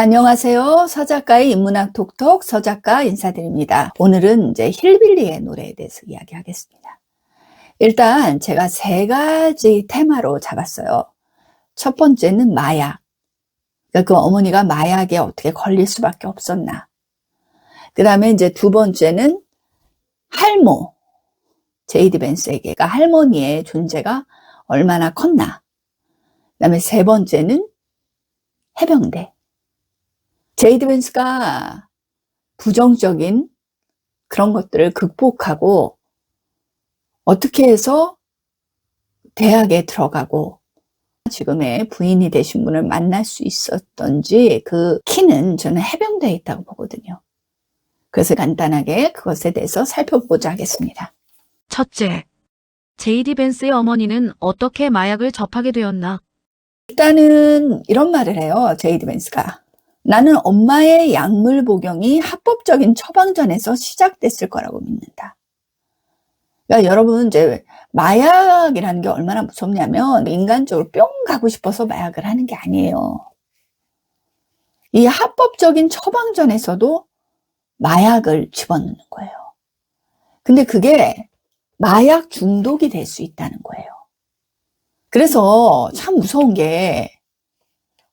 안녕하세요. 서작가의 인문학 톡톡 서작가 인사드립니다. 오늘은 이제 힐빌리의 노래에 대해서 이야기하겠습니다. 일단 제가 세 가지 테마로 잡았어요. 첫 번째는 마약. 그러니까 그 어머니가 마약에 어떻게 걸릴 수밖에 없었나. 그 다음에 이제 두 번째는 할모. 제이디 벤스에게가 할머니의 존재가 얼마나 컸나. 그 다음에 세 번째는 해병대. 제이디 벤스가 부정적인 그런 것들을 극복하고 어떻게 해서 대학에 들어가고 지금의 부인이 되신 분을 만날 수 있었던지 그 키는 저는 해병대에 있다고 보거든요. 그래서 간단하게 그것에 대해서 살펴보고자 하겠습니다. 첫째, 제이디 벤스의 어머니는 어떻게 마약을 접하게 되었나? 일단은 이런 말을 해요. 제이디 벤스가. 나는 엄마의 약물 복용이 합법적인 처방전에서 시작됐을 거라고 믿는다. 그러니까 여러분 이제 마약이라는 게 얼마나 무섭냐면 인간적으로 뿅 가고 싶어서 마약을 하는 게 아니에요. 이 합법적인 처방전에서도 마약을 집어넣는 거예요. 근데 그게 마약 중독이 될 수 있다는 거예요. 그래서 참 무서운 게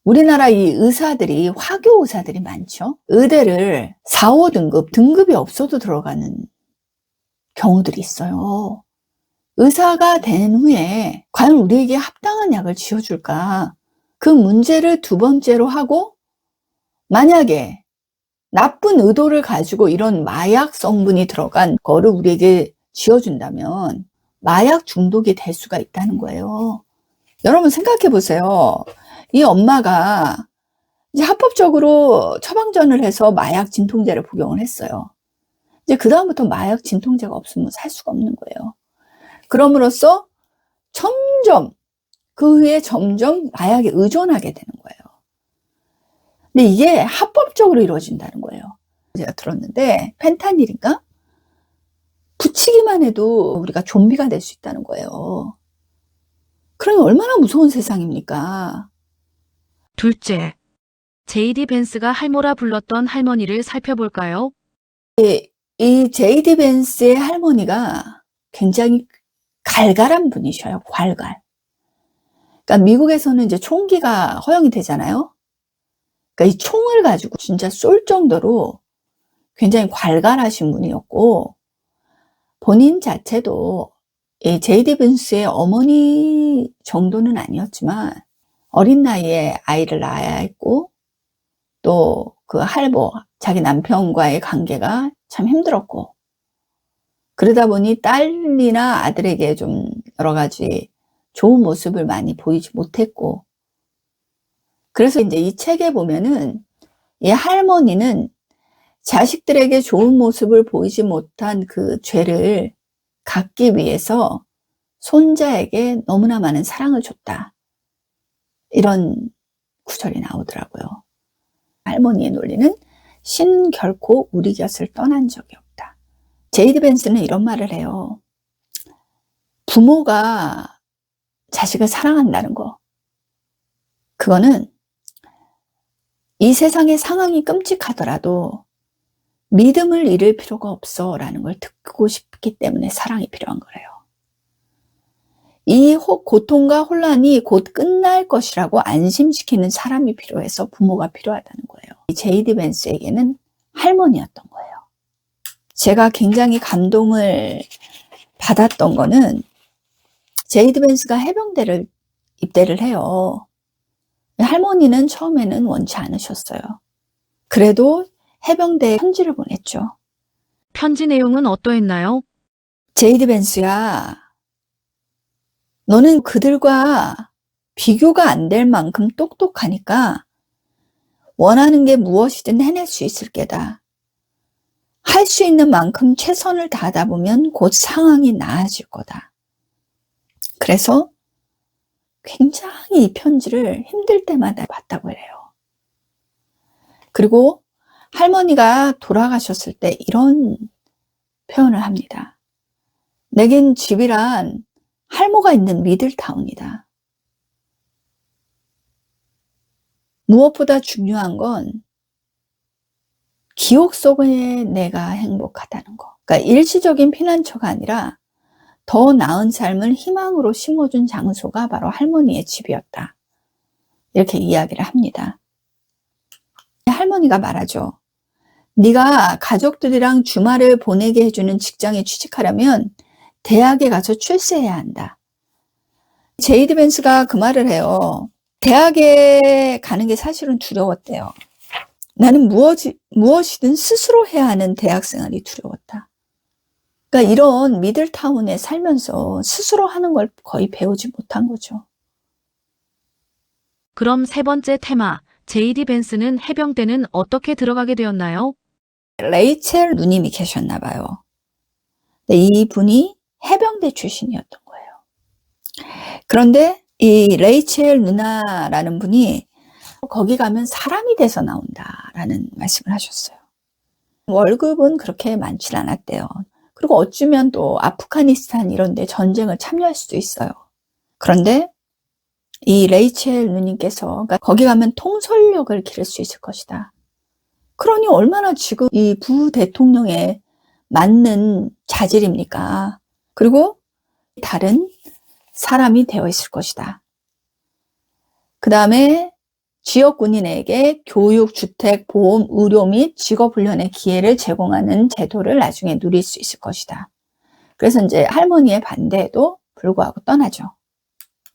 우리나라 이 의사들이 화교 의사들이 많죠. 의대를 4, 5등급 등급이 없어도 들어가는 경우들이 있어요. 의사가 된 후에 과연 우리에게 합당한 약을 지어줄까? 그 문제를 두 번째로 하고 만약에 나쁜 의도를 가지고 이런 마약 성분이 들어간 거를 우리에게 지어준다면 마약 중독이 될 수가 있다는 거예요. 여러분 생각해 보세요. 이 엄마가 이제 합법적으로 처방전을 해서 마약 진통제를 복용을 했어요. 이제 그다음부터 마약 진통제가 없으면 살 수가 없는 거예요. 그럼으로써 점점 그 후에 점점 마약에 의존하게 되는 거예요. 근데 이게 합법적으로 이루어진다는 거예요. 제가 들었는데 펜타닐인가? 붙이기만 해도 우리가 좀비가 될 수 있다는 거예요. 그러면 얼마나 무서운 세상입니까? 둘째, 제이디 벤스가 할모라 불렀던 할머니를 살펴볼까요? 이 제이디 벤스의 할머니가 굉장히 갈갈한 분이셔요. 갈갈. 그러니까 미국에서는 이제 총기가 허용이 되잖아요. 그러니까 이 총을 가지고 진짜 쏠 정도로 굉장히 갈갈하신 분이었고 본인 자체도 이 제이디 벤스의 어머니 정도는 아니었지만 어린 나이에 아이를 낳아야 했고 또 그 할모, 자기 남편과의 관계가 참 힘들었고 그러다 보니 딸이나 아들에게 좀 여러 가지 좋은 모습을 많이 보이지 못했고 그래서 이제 이 책에 보면은 이 할머니는 자식들에게 좋은 모습을 보이지 못한 그 죄를 갚기 위해서 손자에게 너무나 많은 사랑을 줬다. 이런 구절이 나오더라고요. 할머니의 논리는 신은 결코 우리 곁을 떠난 적이 없다. 제이디 벤스는 이런 말을 해요. 부모가 자식을 사랑한다는 거. 그거는 이 세상의 상황이 끔찍하더라도 믿음을 잃을 필요가 없어 라는 걸 듣고 싶기 때문에 사랑이 필요한 거래요. 이 고통과 혼란이 곧 끝날 것이라고 안심시키는 사람이 필요해서 부모가 필요하다는 거예요. 이 제이디 벤스에게는 할머니였던 거예요. 제가 굉장히 감동을 받았던 거는 제이디 벤스가 해병대를 입대를 해요. 할머니는 처음에는 원치 않으셨어요. 그래도 해병대에 편지를 보냈죠. 편지 내용은 어떠했나요? 제이디 벤스야, 너는 그들과 비교가 안 될 만큼 똑똑하니까 원하는 게 무엇이든 해낼 수 있을 게다. 할 수 있는 만큼 최선을 다하다 보면 곧 상황이 나아질 거다. 그래서 굉장히 이 편지를 힘들 때마다 봤다고 해요. 그리고 할머니가 돌아가셨을 때 이런 표현을 합니다. 내겐 집이란 할모가 있는 미들타운이다. 무엇보다 중요한 건 기억 속에 내가 행복하다는 거. 그러니까 일시적인 피난처가 아니라 더 나은 삶을 희망으로 심어준 장소가 바로 할머니의 집이었다. 이렇게 이야기를 합니다. 할머니가 말하죠. 네가 가족들이랑 주말을 보내게 해주는 직장에 취직하려면 대학에 가서 출세해야 한다. 제이디 벤스가 그 말을 해요. 대학에 가는 게 사실은 두려웠대요. 나는 무엇이든 스스로 해야 하는 대학 생활이 두려웠다. 그러니까 이런 미들타운에 살면서 스스로 하는 걸 거의 배우지 못한 거죠. 그럼 세 번째 테마, 제이디 벤스는 해병대는 어떻게 들어가게 되었나요? 레이첼 누님이 계셨나 봐요. 이분이 해병대 출신이었던 거예요. 그런데 이 레이첼 누나라는 분이 거기 가면 사람이 돼서 나온다라는 말씀을 하셨어요. 월급은 그렇게 많지 않았대요. 그리고 어쩌면 또 아프가니스탄 이런 데 전쟁을 참여할 수도 있어요. 그런데 이 레이첼 누님께서 그러니까 거기 가면 통솔력을 기를 수 있을 것이다. 그러니 얼마나 지금 이 부대통령에 맞는 자질입니까? 그리고 다른 사람이 되어 있을 것이다. 그 다음에 지역 군인에게 교육, 주택, 보험, 의료 및 직업 훈련의 기회를 제공하는 제도를 나중에 누릴 수 있을 것이다. 그래서 이제 할머니의 반대에도 불구하고 떠나죠.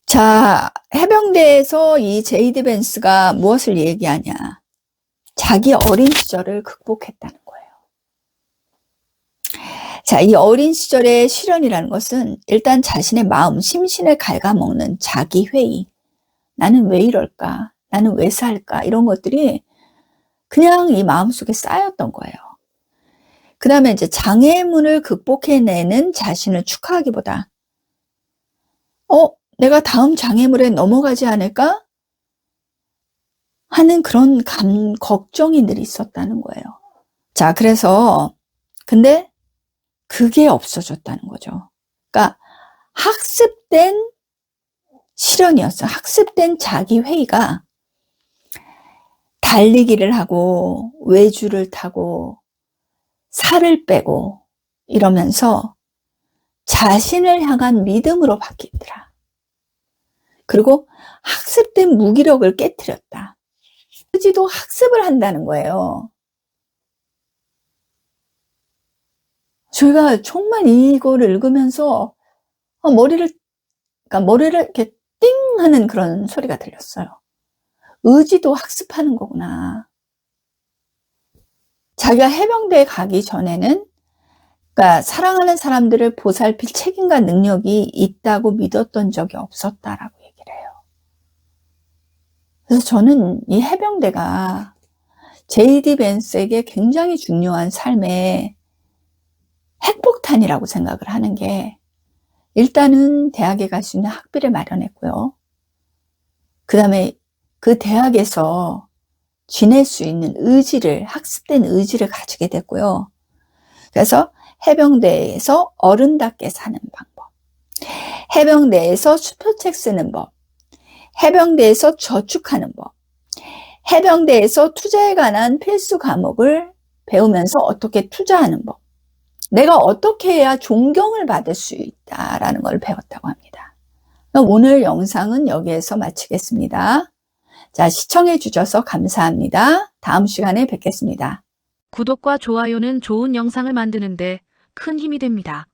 자, 해병대에서 이 제이디 벤스가 무엇을 얘기하냐. 자기 어린 시절을 극복했다는 거예요. 자, 이 어린 시절의 실현이라는 것은 일단 자신의 마음, 심신을 갉아먹는 자기 회의. 나는 왜 이럴까? 나는 왜 살까? 이런 것들이 그냥 이 마음속에 쌓였던 거예요. 그 다음에 이제 장애물을 극복해내는 자신을 축하하기보다 내가 다음 장애물에 넘어가지 않을까? 하는 그런 걱정이 늘 있었다는 거예요. 자, 그래서 근데 그게 없어졌다는 거죠. 그러니까 학습된 실현이었어요. 학습된 자기 회의가 달리기를 하고 외주를 타고 살을 빼고 이러면서 자신을 향한 믿음으로 바뀌더라. 그리고 학습된 무기력을 깨트렸다. 지도 학습을 한다는 거예요. 저희가 정말 이거를 읽으면서 머리를 이렇게 띵 하는 그런 소리가 들렸어요. 의지도 학습하는 거구나. 자기가 해병대에 가기 전에는 그러니까 사랑하는 사람들을 보살필 책임과 능력이 있다고 믿었던 적이 없었다라고 얘기를 해요. 그래서 저는 이 해병대가 제이디 벤스에게 굉장히 중요한 삶의 핵폭탄이라고 생각을 하는 게 일단은 대학에 갈 수 있는 학비를 마련했고요. 그 다음에 그 대학에서 지낼 수 있는 의지를, 학습된 의지를 가지게 됐고요. 그래서 해병대에서 어른답게 사는 방법, 해병대에서 수표책 쓰는 법, 해병대에서 저축하는 법, 해병대에서 투자에 관한 필수 과목을 배우면서 어떻게 투자하는 법, 내가 어떻게 해야 존경을 받을 수 있다라는 걸 배웠다고 합니다. 오늘 영상은 여기에서 마치겠습니다. 자, 시청해 주셔서 감사합니다. 다음 시간에 뵙겠습니다. 구독과 좋아요는 좋은 영상을 만드는데 큰 힘이 됩니다.